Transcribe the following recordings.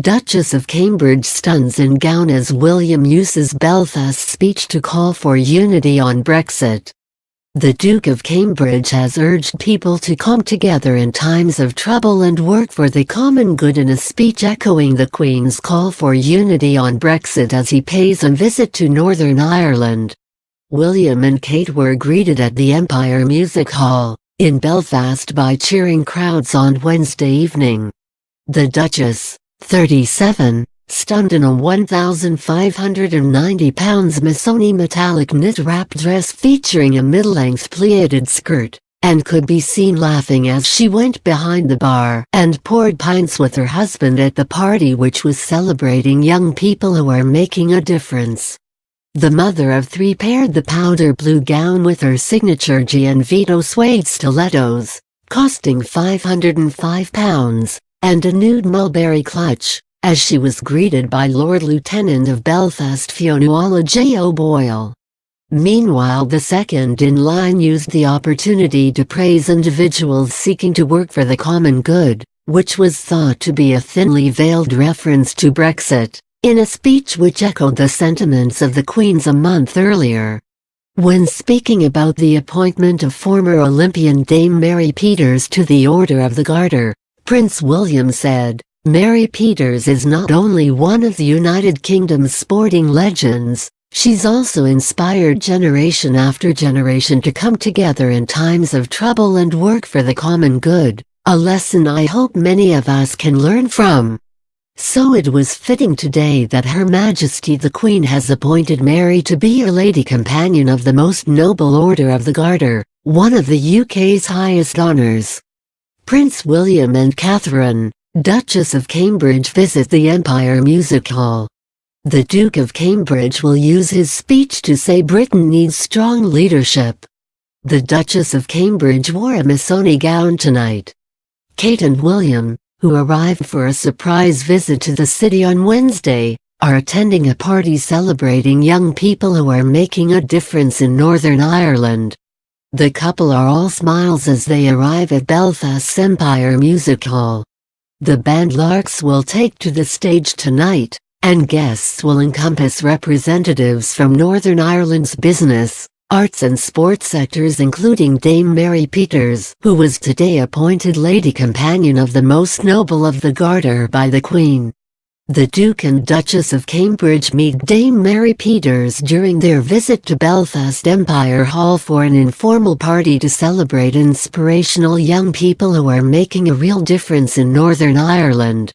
Duchess of Cambridge stuns in gown as William uses Belfast speech to call for unity on Brexit. The Duke of Cambridge has urged people to come together in times of trouble and work for the common good in a speech echoing the Queen's call for unity on Brexit as he pays a visit to Northern Ireland. William and Kate were greeted at the Empire Music Hall in Belfast by cheering crowds on Wednesday evening. The Duchess, 37, stunned in a £1,590 Missoni metallic knit wrap dress featuring a middle-length pleated skirt, and could be seen laughing as she went behind the bar and poured pints with her husband at the party which was celebrating young people who are making a difference. The mother of three paired the powder blue gown with her signature Gianvito suede stilettos, costing £505, and a nude Mulberry clutch, as she was greeted by Lord Lieutenant of Belfast Fionnuala J.O. Boyle. Meanwhile, the second in line used the opportunity to praise individuals seeking to work for the common good, which was thought to be a thinly veiled reference to Brexit, in a speech which echoed the sentiments of the Queen's a month earlier. When speaking about the appointment of former Olympian Dame Mary Peters to the Order of the Garter, Prince William said, "Mary Peters is not only one of the United Kingdom's sporting legends, she's also inspired generation after generation to come together in times of trouble and work for the common good, a lesson I hope many of us can learn from." So it was fitting today that Her Majesty the Queen has appointed Mary to be her Lady Companion of the Most Noble Order of the Garter, one of the UK's highest honours. Prince William and Catherine, Duchess of Cambridge, visit the Empire Music Hall. The Duke of Cambridge will use his speech to say Britain needs strong leadership. The Duchess of Cambridge wore a Missoni gown tonight. Kate and William, who arrived for a surprise visit to the city on Wednesday, are attending a party celebrating young people who are making a difference in Northern Ireland. The couple are all smiles as they arrive at Belfast's Empire Music Hall. The band Larks will take to the stage tonight, and guests will encompass representatives from Northern Ireland's business, arts and sports sectors, including Dame Mary Peters, who was today appointed Lady Companion of the Most Noble of the Garter by the Queen. The Duke and Duchess of Cambridge meet Dame Mary Peters during their visit to Belfast Empire Hall for an informal party to celebrate inspirational young people who are making a real difference in Northern Ireland.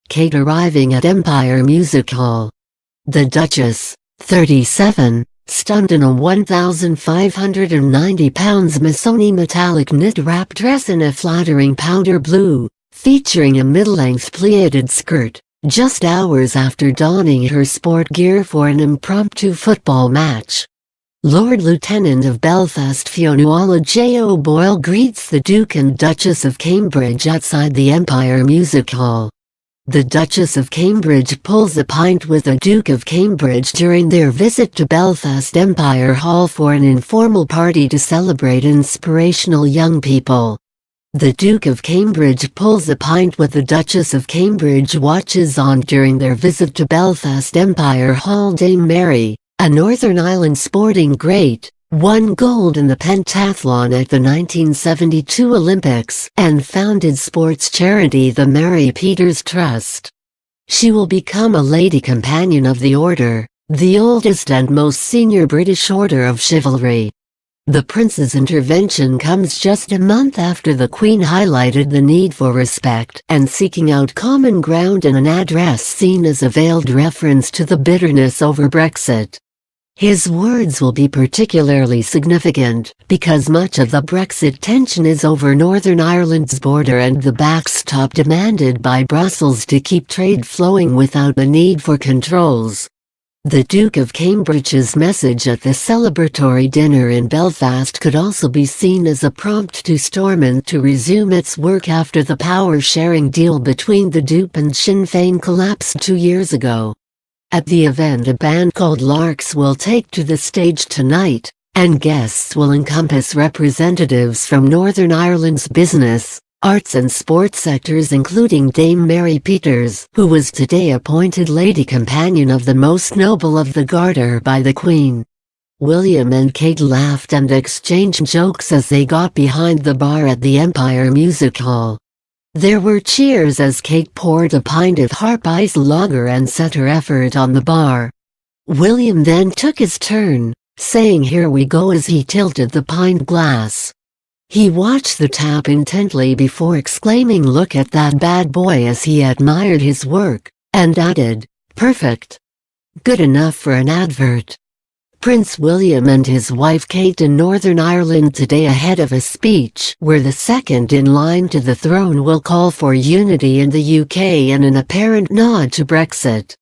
Kate arriving at Empire Music Hall. The Duchess, 37, stunned in a £1,590 Missoni metallic knit wrap dress in a flattering powder blue, featuring a middle-length pleated skirt, just hours after donning her sport gear for an impromptu football match. Lord Lieutenant of Belfast Fionnuala J.O. Boyle greets the Duke and Duchess of Cambridge outside the Empire Music Hall. The Duchess of Cambridge pulls a pint with the Duke of Cambridge during their visit to Belfast Empire Hall for an informal party to celebrate inspirational young people. The Duke of Cambridge pulls a pint with the Duchess of Cambridge watches on during their visit to Belfast Empire Hall. Dame Mary, a Northern Ireland sporting great, won gold in the pentathlon at the 1972 Olympics and founded sports charity the Mary Peters Trust. She will become a Lady Companion of the Order, the oldest and most senior British order of chivalry. The Prince's intervention comes just a month after the Queen highlighted the need for respect and seeking out common ground in an address seen as a veiled reference to the bitterness over Brexit. His words will be particularly significant because much of the Brexit tension is over Northern Ireland's border and the backstop demanded by Brussels to keep trade flowing without the need for controls. The Duke of Cambridge's message at the celebratory dinner in Belfast could also be seen as a prompt to Stormont to resume its work after the power-sharing deal between the DUP and Sinn Féin collapsed 2 years ago. At the event, a band called Larks will take to the stage tonight, and guests will encompass representatives from Northern Ireland's business, arts and sports sectors including Dame Mary Peters, who was today appointed Lady Companion of the Most Noble of the Garter by the Queen. William and Kate laughed and exchanged jokes as they got behind the bar at the Empire Music Hall. There were cheers as Kate poured a pint of Harp Ice lager and set her effort on the bar. William then took his turn, saying "Here we go" as he tilted the pint glass. He watched the tap intently before exclaiming "Look at that bad boy" as he admired his work, and added, "Perfect. Good enough for an advert." Prince William and his wife Kate in Northern Ireland today ahead of a speech where the second in line to the throne will call for unity in the UK in an apparent nod to Brexit.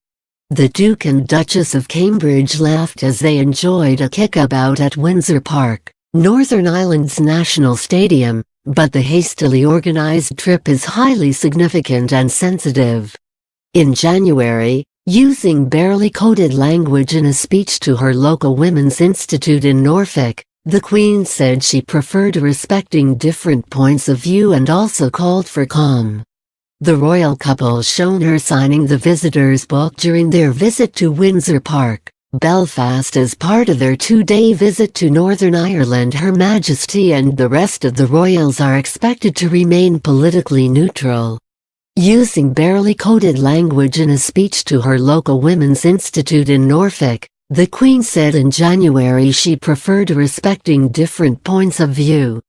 The Duke and Duchess of Cambridge laughed as they enjoyed a kickabout at Windsor Park, Northern Ireland's national stadium, but the hastily organised trip is highly significant and sensitive. In January, using barely coded language in a speech to her local Women's Institute in Norfolk, the Queen said she preferred respecting different points of view and also called for calm. The royal couple shown her signing the visitors' book during their visit to Windsor Park, Belfast as part of their two-day visit to Northern Ireland. Her Majesty and the rest of the royals are expected to remain politically neutral. Using barely coded language in a speech to her local Women's Institute in Norfolk, the Queen said in January she preferred respecting different points of view.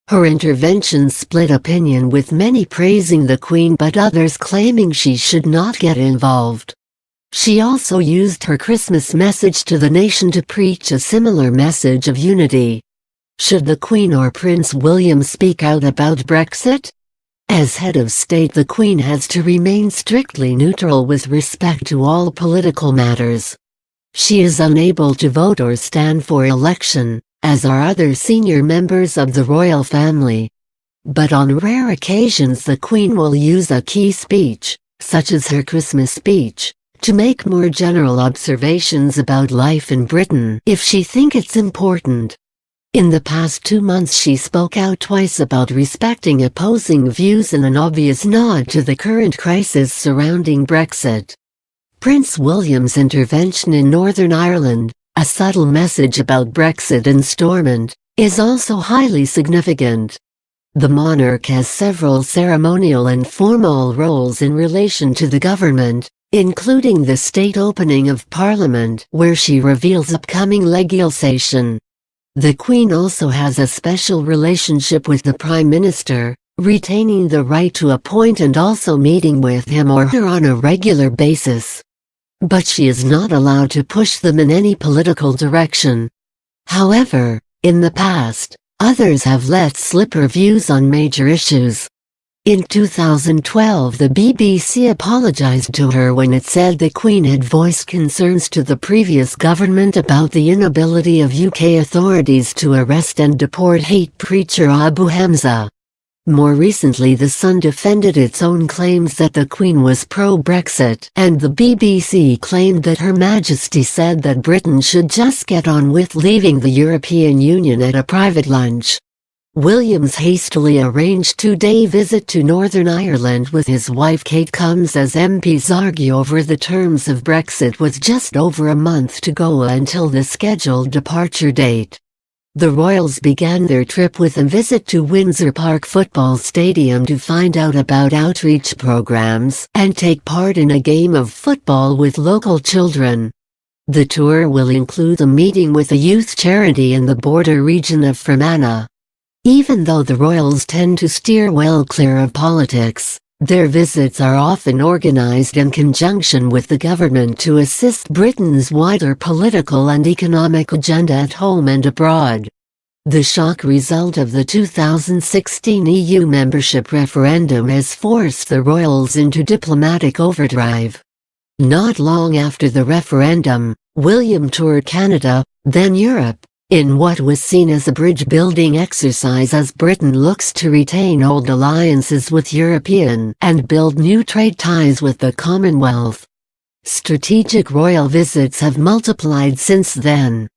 Her intervention split opinion, with many praising the Queen but others claiming she should not get involved. She also used her Christmas message to the nation to preach a similar message of unity. Should the Queen or Prince William speak out about Brexit? As head of state, the Queen has to remain strictly neutral with respect to all political matters. She is unable to vote or stand for election, as are other senior members of the royal family. But on rare occasions the Queen will use a key speech, such as her Christmas speech, to make more general observations about life in Britain if she thinks it's important. In the past 2 months she spoke out twice about respecting opposing views in an obvious nod to the current crisis surrounding Brexit. Prince William's intervention in Northern Ireland, a subtle message about Brexit and Stormont, is also highly significant. The monarch has several ceremonial and formal roles in relation to the government, including the state opening of Parliament, where she reveals upcoming legislation. The Queen also has a special relationship with the Prime Minister, retaining the right to appoint and also meeting with him or her on a regular basis. But she is not allowed to push them in any political direction. However, in the past, others have let slip her views on major issues. In 2012 the BBC apologized to her when it said the Queen had voiced concerns to the previous government about the inability of UK authorities to arrest and deport hate preacher Abu Hamza. More recently The Sun defended its own claims that the Queen was pro-Brexit, and the BBC claimed that Her Majesty said that Britain should just get on with leaving the European Union at a private lunch. William's hastily arranged two-day visit to Northern Ireland with his wife Kate comes as MPs argue over the terms of Brexit with just over a month to go until the scheduled departure date. The royals began their trip with a visit to Windsor Park Football Stadium to find out about outreach programs and take part in a game of football with local children. The tour will include a meeting with a youth charity in the border region of Fionnuala. Even though the royals tend to steer well clear of politics, their visits are often organized in conjunction with the government to assist Britain's wider political and economic agenda at home and abroad. The shock result of the 2016 EU membership referendum has forced the royals into diplomatic overdrive. Not long after the referendum, William toured Canada, then Europe, in what was seen as a bridge-building exercise as Britain looks to retain old alliances with European and build new trade ties with the Commonwealth. Strategic royal visits have multiplied since then.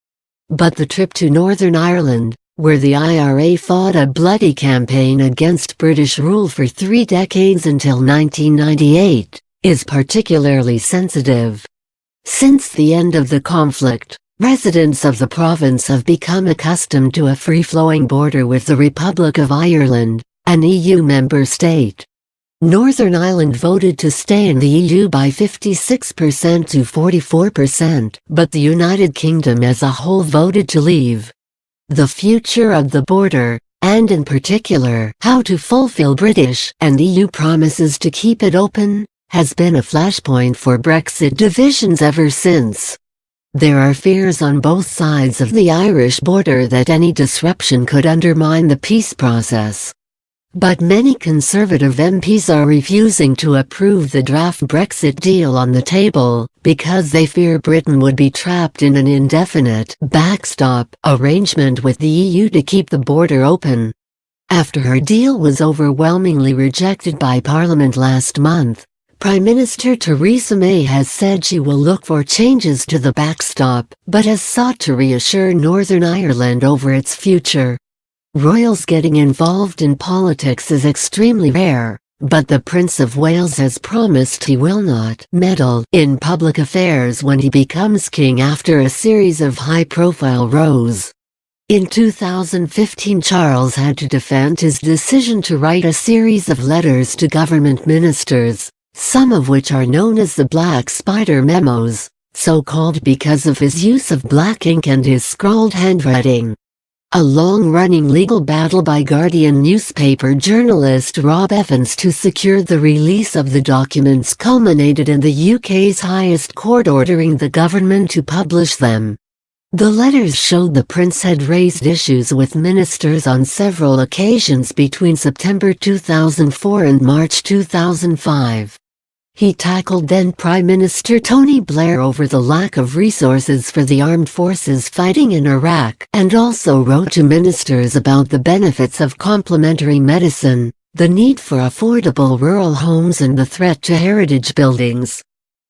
But the trip to Northern Ireland, where the IRA fought a bloody campaign against British rule for 3 decades until 1998, is particularly sensitive. Since the end of the conflict, residents of the province have become accustomed to a free-flowing border with the Republic of Ireland, an EU member state. Northern Ireland voted to stay in the EU by 56% to 44%, but the United Kingdom as a whole voted to leave. The future of the border, and in particular how to fulfill British and EU promises to keep it open, has been a flashpoint for Brexit divisions ever since. There are fears on both sides of the Irish border that any disruption could undermine the peace process. But many Conservative MPs are refusing to approve the draft Brexit deal on the table, because they fear Britain would be trapped in an indefinite backstop arrangement with the EU to keep the border open. After her deal was overwhelmingly rejected by Parliament last month, Prime Minister Theresa May has said she will look for changes to the backstop, but has sought to reassure Northern Ireland over its future. Royals getting involved in politics is extremely rare, but the Prince of Wales has promised he will not meddle in public affairs when he becomes king after a series of high-profile rows. In 2015, Charles had to defend his decision to write a series of letters to government ministers, some of which are known as the Black Spider Memos, so called because of his use of black ink and his scrawled handwriting. A long-running legal battle by Guardian newspaper journalist Rob Evans to secure the release of the documents culminated in the UK's highest court ordering the government to publish them. The letters showed the prince had raised issues with ministers on several occasions between September 2004 and March 2005. He tackled then Prime Minister Tony Blair over the lack of resources for the armed forces fighting in Iraq, and also wrote to ministers about the benefits of complementary medicine, the need for affordable rural homes and the threat to heritage buildings.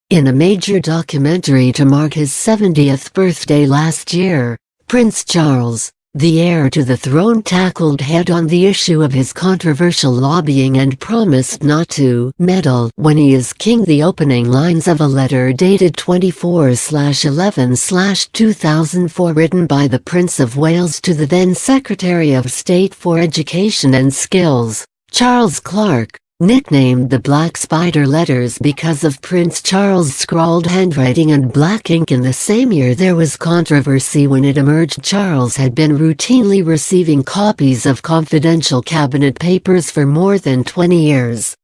In a major documentary to mark his 70th birthday last year, Prince Charles, the heir to the throne, tackled head-on the issue of his controversial lobbying and promised not to meddle when he is king. The opening lines of a letter dated 24/11/2004 written by the Prince of Wales to the then Secretary of State for Education and Skills, Charles Clarke, nicknamed the Black Spider Letters because of Prince Charles' scrawled handwriting and black ink. In the same year there was controversy when it emerged Charles had been routinely receiving copies of confidential cabinet papers for more than 20 years.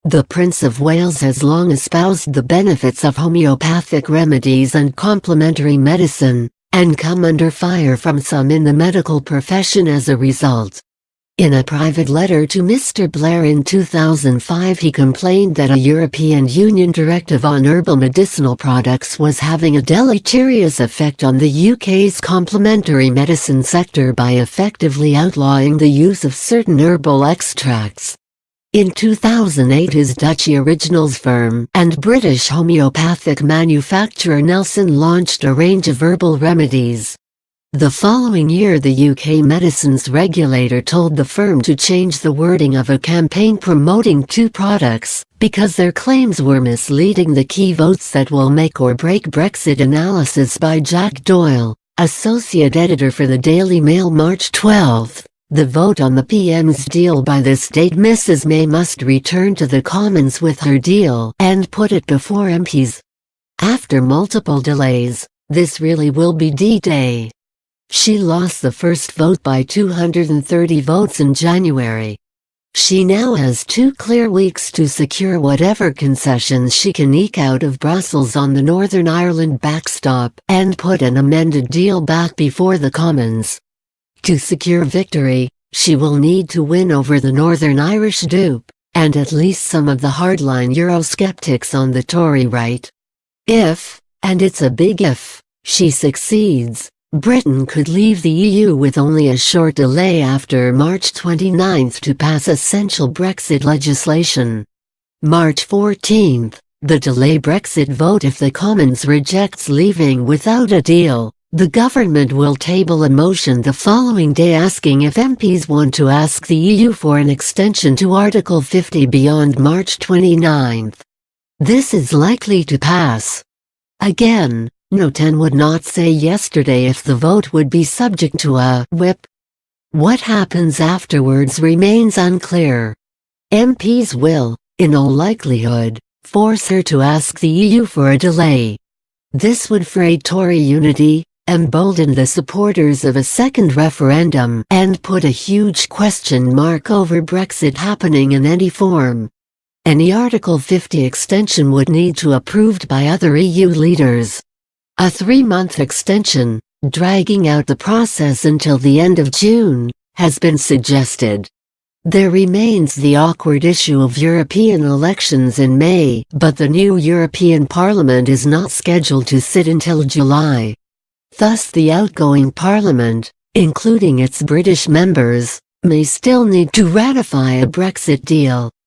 The Prince of Wales has long espoused the benefits of homeopathic remedies and complementary medicine, and come under fire from some in the medical profession as a result. In a private letter to Mr. Blair in 2005, he complained that a European Union directive on herbal medicinal products was having a deleterious effect on the UK's complementary medicine sector by effectively outlawing the use of certain herbal extracts. In 2008, his Dutch originals firm and British homeopathic manufacturer Nelson launched a range of herbal remedies. The following year, the UK medicines regulator told the firm to change the wording of a campaign promoting two products, because their claims were misleading. The key votes that will make or break Brexit analysis by Jack Doyle, associate editor for the Daily Mail, March 12. The vote on the PM's deal. By this date, Mrs. May must return to the Commons with her deal and put it before MPs. After multiple delays, this really will be D-Day. She lost the first vote by 230 votes in January. She now has 2 clear weeks to secure whatever concessions she can eke out of Brussels on the Northern Ireland backstop and put an amended deal back before the Commons. To secure victory, she will need to win over the Northern Irish dupe, and at least some of the hardline Eurosceptics on the Tory right. If, and it's a big if, she succeeds, Britain could leave the EU with only a short delay after March 29 to pass essential Brexit legislation. March 14, the delay Brexit vote. If the Commons rejects leaving without a deal, The government will table a motion the following day asking if MPs want to ask the EU for an extension to Article 50 beyond March 29. This is likely to pass. Again, No 10 would not say yesterday if the vote would be subject to a whip. What happens afterwards remains unclear. MPs will, in all likelihood, force her to ask the EU for a delay. This would fray Tory unity, embolden the supporters of a second referendum, and put a huge question mark over Brexit happening in any form. Any Article 50 extension would need to be approved by other EU leaders. A 3-month extension, dragging out the process until the end of June, has been suggested. There remains the awkward issue of European elections in May, but the new European Parliament is not scheduled to sit until July. Thus the outgoing Parliament, including its British members, may still need to ratify a Brexit deal.